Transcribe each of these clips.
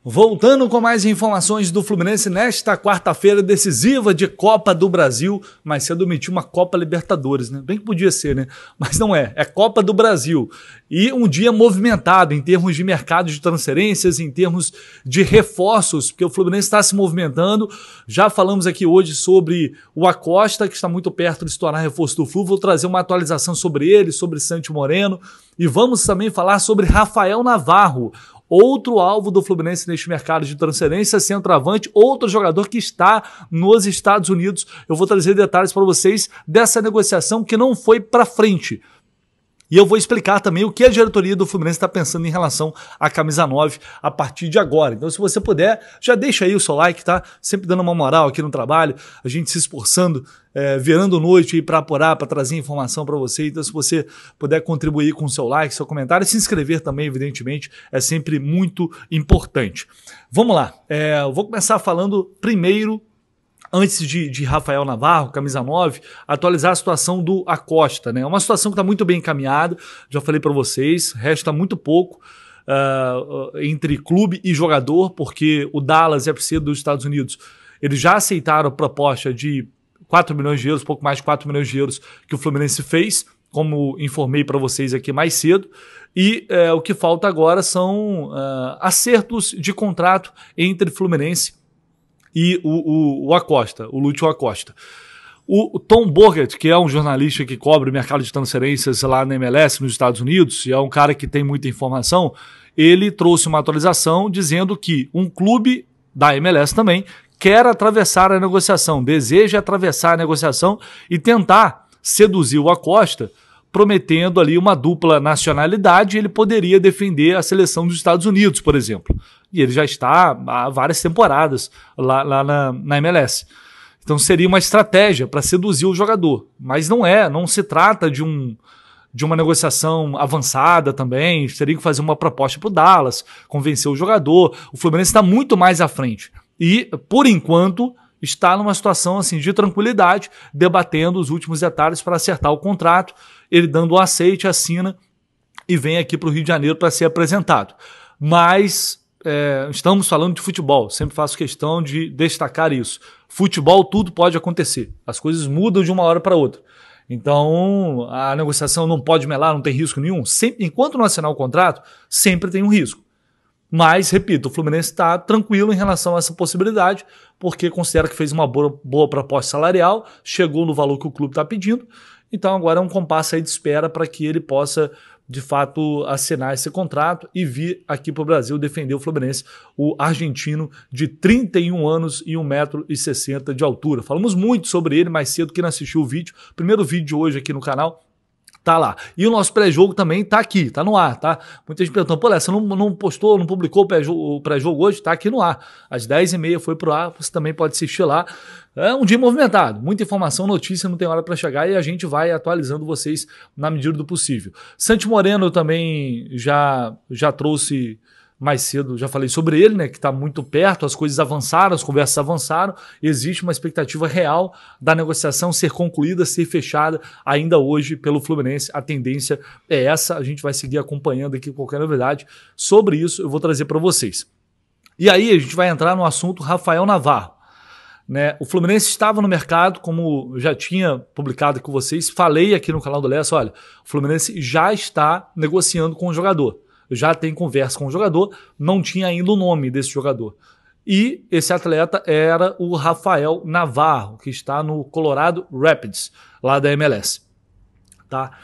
Voltando com mais informações do Fluminense nesta quarta-feira decisiva de Copa do Brasil, mas cedo omitiu uma Copa Libertadores, né? Bem que podia ser, né? Mas não é, é Copa do Brasil. E um dia movimentado em termos de mercado de transferências, em termos de reforços, porque o Fluminense está se movimentando. Já falamos aqui hoje sobre o Acosta, que está muito perto de se tornar reforço do Flu. Vou trazer uma atualização sobre ele, sobre Santi Moreno. E vamos também falar sobre Rafael Navarro, outro alvo do Fluminense neste mercado de transferência, centroavante, outro jogador que está nos Estados Unidos. Eu vou trazer detalhes para vocês dessa negociação que não foi para frente. E eu vou explicar também o que a diretoria do Fluminense está pensando em relação à camisa 9 a partir de agora. Então, se você puder, já deixa aí o seu like, tá? Sempre dando uma moral aqui no trabalho, a gente se esforçando, virando noite para apurar, para trazer informação para você. Então, se você puder contribuir com o seu like, seu comentário, e se inscrever também, evidentemente, é sempre muito importante. Vamos lá, eu vou começar falando primeiro, antes de Rafael Navarro, camisa 9, atualizar a situação do Acosta, né? É uma situação que está muito bem encaminhada, já falei para vocês, resta muito pouco entre clube e jogador, porque o Dallas e a FC dos Estados Unidos, eles já aceitaram a proposta de 4 milhões de euros, pouco mais de 4 milhões de euros que o Fluminense fez, como informei para vocês aqui mais cedo, e o que falta agora são acertos de contrato entre Fluminense e o Acosta, o Lúcio Acosta. O Tom Borgert, que é um jornalista que cobre o mercado de transferências lá na MLS, nos Estados Unidos, e é um cara que tem muita informação, ele trouxe uma atualização dizendo que um clube da MLS também quer atravessar a negociação, deseja atravessar a negociação e tentar seduzir o Acosta, prometendo ali uma dupla nacionalidade, ele poderia defender a seleção dos Estados Unidos, por exemplo. E ele já está há várias temporadas lá na MLS. Então seria uma estratégia para seduzir o jogador. Mas não se trata de uma negociação avançada também, teria que fazer uma proposta para o Dallas, convencer o jogador. O Fluminense está muito mais à frente. E, por enquanto, está numa situação assim, de tranquilidade, debatendo os últimos detalhes para acertar o contrato, ele dando o aceite, assina e vem aqui para o Rio de Janeiro para ser apresentado. Mas estamos falando de futebol, sempre faço questão de destacar isso. Futebol, tudo pode acontecer, as coisas mudam de uma hora para outra. Então, a negociação não pode melar, não tem risco nenhum. Enquanto não assinar o contrato, sempre tem um risco. Mas, repito, o Fluminense está tranquilo em relação a essa possibilidade, porque considera que fez uma boa proposta salarial, chegou no valor que o clube está pedindo, então agora é um compasso aí de espera para que ele possa, de fato, assinar esse contrato e vir aqui para o Brasil defender o Fluminense, o argentino de 31 anos e 1,60 m de altura. Falamos muito sobre ele mais cedo, quem não assistiu o vídeo, primeiro vídeo de hoje aqui no canal, tá lá. E o nosso pré-jogo também tá aqui, tá no ar, tá? Muita gente perguntando, pô, Léo, você não postou, não publicou o pré-jogo hoje? Tá aqui no ar. Às 10h30 foi pro ar, você também pode assistir lá. É um dia movimentado, muita informação, notícia, não tem hora para chegar e a gente vai atualizando vocês na medida do possível. Santi Moreno também já trouxe mais cedo, já falei sobre ele, né, que está muito perto, as coisas avançaram, as conversas avançaram, existe uma expectativa real da negociação ser concluída, ser fechada ainda hoje pelo Fluminense. A tendência é essa, a gente vai seguir acompanhando aqui qualquer novidade sobre isso, eu vou trazer para vocês. E aí a gente vai entrar no assunto Rafael Navarro. Né? O Fluminense estava no mercado, como já tinha publicado com vocês, falei aqui no canal do Lessa, olha, o Fluminense já está negociando com o jogador. Já tem conversa com o jogador, não tinha ainda o nome desse jogador. E esse atleta era o Rafael Navarro, que está no Colorado Rapids, lá da MLS. Tá?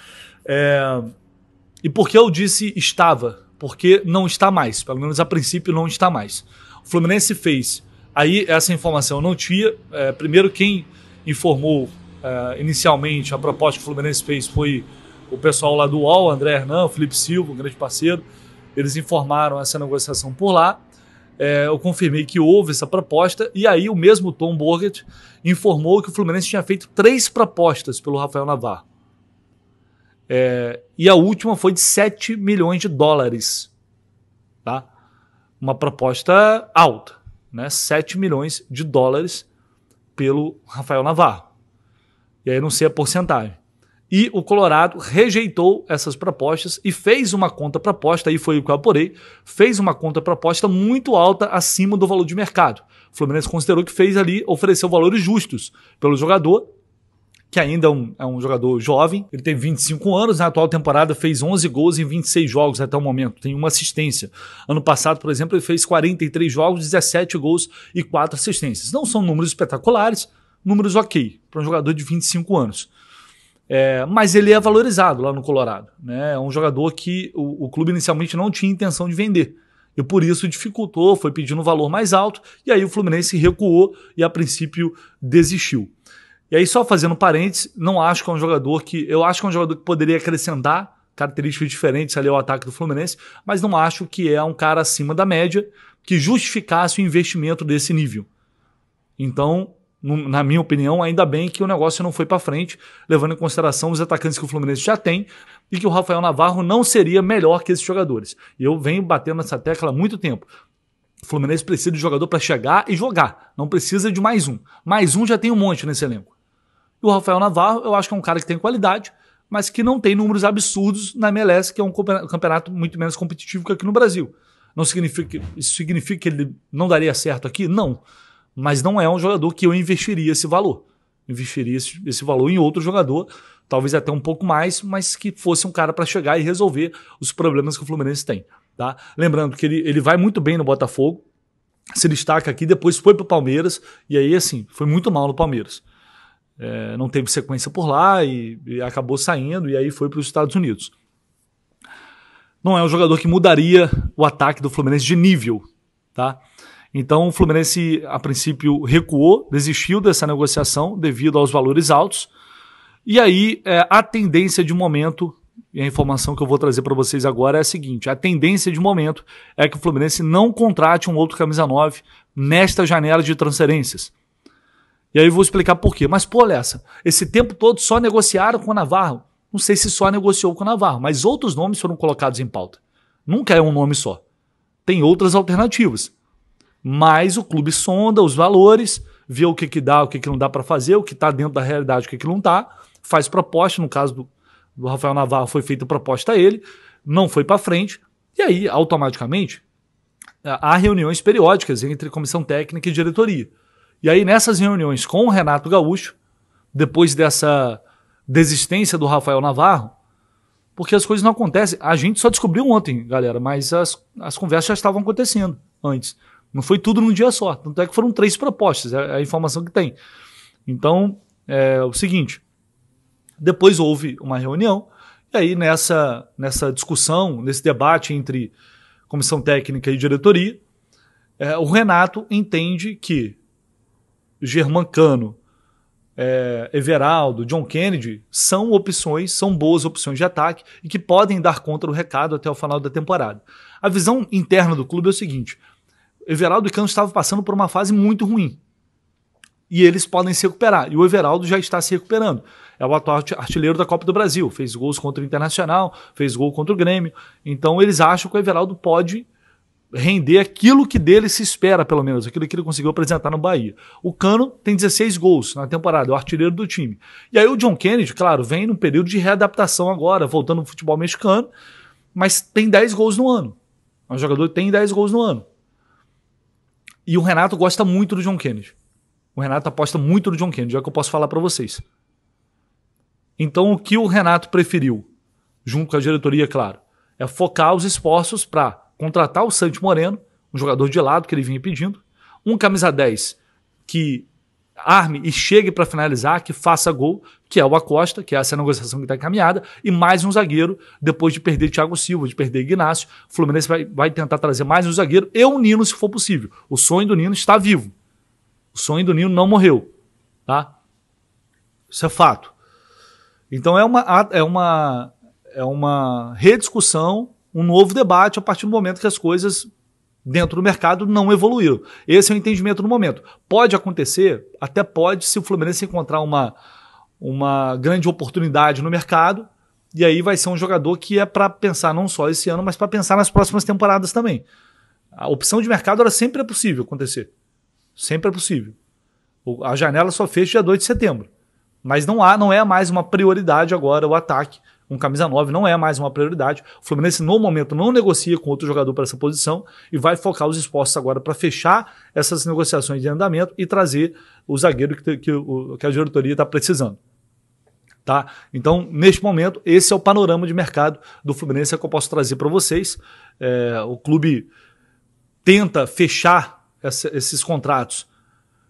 E por que eu disse estava? Porque não está mais, pelo menos a princípio não está mais. O Fluminense fez, aí essa informação eu não tinha, primeiro quem informou inicialmente a proposta que o Fluminense fez foi o pessoal lá do UOL, André Hernan, o Felipe Silva, um grande parceiro, eles informaram essa negociação por lá, eu confirmei que houve essa proposta, e aí o mesmo Tom Borgert informou que o Fluminense tinha feito 3 propostas pelo Rafael Navarro. E a última foi de 7 milhões de dólares. Tá? Uma proposta alta, né? 7 milhões de dólares pelo Rafael Navarro. E aí não sei a porcentagem. E o Colorado rejeitou essas propostas e fez uma contraproposta, aí foi o que eu apurei, fez uma contraproposta muito alta acima do valor de mercado. O Fluminense considerou que fez ali, ofereceu valores justos pelo jogador, que ainda é um jogador jovem, ele tem 25 anos, na atual temporada fez 11 gols em 26 jogos até o momento, tem uma assistência. Ano passado, por exemplo, ele fez 43 jogos, 17 gols e 4 assistências. Não são números espetaculares, números ok, para um jogador de 25 anos. Mas ele é valorizado lá no Colorado, né? É um jogador que o clube inicialmente não tinha intenção de vender. E por isso dificultou, foi pedindo um valor mais alto, e aí o Fluminense recuou e a princípio desistiu. E aí, só fazendo parênteses, não acho que é um jogador que. Eu acho que é um jogador que poderia acrescentar características diferentes ali ao ataque do Fluminense, mas não acho que é um cara acima da média que justificasse o investimento desse nível. Então, na minha opinião, ainda bem que o negócio não foi para frente, levando em consideração os atacantes que o Fluminense já tem e que o Rafael Navarro não seria melhor que esses jogadores. E eu venho batendo nessa tecla há muito tempo. O Fluminense precisa de jogador para chegar e jogar, não precisa de mais um. Mais um já tem um monte nesse elenco. E o Rafael Navarro, eu acho que é um cara que tem qualidade, mas que não tem números absurdos na MLS, que é um campeonato muito menos competitivo que aqui no Brasil. Isso significa que ele não daria certo aqui? Não. Mas não é um jogador que eu investiria esse valor. Investiria esse valor em outro jogador, talvez até um pouco mais, mas que fosse um cara para chegar e resolver os problemas que o Fluminense tem. Tá? Lembrando que ele vai muito bem no Botafogo, se destaca aqui, depois foi para o Palmeiras, e aí assim, foi muito mal no Palmeiras. Não teve sequência por lá e acabou saindo e aí foi para os Estados Unidos. Não é um jogador que mudaria o ataque do Fluminense de nível, tá? Então o Fluminense a princípio recuou, desistiu dessa negociação devido aos valores altos. E aí a tendência de momento, e a informação que eu vou trazer para vocês agora é a seguinte: a tendência de momento é que o Fluminense não contrate um outro camisa 9 nesta janela de transferências. E aí eu vou explicar por quê. Mas, pô, Lessa, esse tempo todo só negociaram com o Navarro. Não sei se só negociou com o Navarro, mas outros nomes foram colocados em pauta. Nunca é um nome só. Tem outras alternativas. Mas o clube sonda os valores, vê o que dá, o que não dá para fazer, o que está dentro da realidade, o que não está, faz proposta. No caso do Rafael Navarro, foi feita proposta a ele, não foi para frente. E aí, automaticamente, há reuniões periódicas entre comissão técnica e diretoria. E aí, nessas reuniões com o Renato Gaúcho, depois dessa desistência do Rafael Navarro, porque as coisas não acontecem. A gente só descobriu ontem, galera, mas as conversas já estavam acontecendo antes. Não foi tudo num dia só. Tanto é que foram 3 propostas, é a informação que tem. Então, é o seguinte, depois houve uma reunião, e aí nessa discussão, nesse debate entre comissão técnica e diretoria, o Renato entende que Germancano, Everaldo, John Kennedy são boas opções de ataque e que podem dar conta do recado até o final da temporada. A visão interna do clube é o seguinte: Everaldo e Cano estavam passando por uma fase muito ruim e eles podem se recuperar, e o Everaldo já está se recuperando. É o atual artilheiro da Copa do Brasil, fez gols contra o Internacional, fez gol contra o Grêmio, então eles acham que o Everaldo pode render aquilo que dele se espera, pelo menos, aquilo que ele conseguiu apresentar no Bahia. O Cano tem 16 gols na temporada, é o artilheiro do time. E aí o John Kennedy, claro, vem num período de readaptação agora, voltando ao futebol mexicano, mas tem 10 gols no ano. É um jogador que tem 10 gols no ano. E o Renato gosta muito do John Kennedy. O Renato aposta muito no John Kennedy, é o que eu posso falar para vocês. Então o que o Renato preferiu, junto com a diretoria, claro, é focar os esforços para contratar o Santi Moreno, um jogador de lado que ele vinha pedindo, um camisa 10 que arme e chegue para finalizar, que faça gol, que é o Acosta, que é essa negociação que está encaminhada, e mais um zagueiro, depois de perder Thiago Silva, de perder Ignacio. O Fluminense vai tentar trazer mais um zagueiro e um Nino, se for possível. O sonho do Nino está vivo. O sonho do Nino não morreu. Tá? Isso é fato. Então é uma rediscussão, um novo debate a partir do momento que as coisas dentro do mercado não evoluíram. Esse é o entendimento no momento. Pode acontecer, até pode, se o Fluminense encontrar uma grande oportunidade no mercado, e aí vai ser um jogador que é para pensar não só esse ano, mas para pensar nas próximas temporadas também. A opção de mercado era sempre é possível acontecer. Sempre é possível. A janela só fecha dia 2 de setembro. Mas não é mais uma prioridade agora o ataque. Um camisa 9 não é mais uma prioridade. O Fluminense, no momento, não negocia com outro jogador para essa posição e vai focar os esforços agora para fechar essas negociações de andamento e trazer o zagueiro que a diretoria está precisando. Tá? Então, neste momento, esse é o panorama de mercado do Fluminense que eu posso trazer para vocês. O clube tenta fechar esses contratos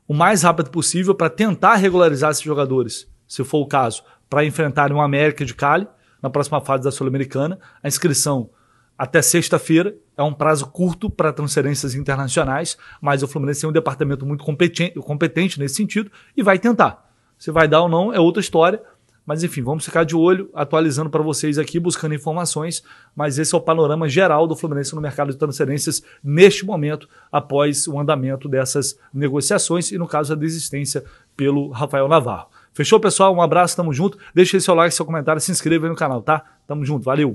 o mais rápido possível para tentar regularizar esses jogadores, se for o caso, para enfrentarem o América de Cali na próxima fase da Sul-Americana. A inscrição até sexta-feira é um prazo curto para transferências internacionais, mas o Fluminense tem um departamento muito competente nesse sentido e vai tentar. Se vai dar ou não é outra história, mas enfim, vamos ficar de olho, atualizando para vocês aqui, buscando informações, mas esse é o panorama geral do Fluminense no mercado de transferências neste momento, após o andamento dessas negociações e no caso a desistência pelo Rafael Navarro. Fechou, pessoal? Um abraço, tamo junto. Deixa aí seu like, seu comentário, se inscreva aí no canal, tá? Tamo junto, valeu!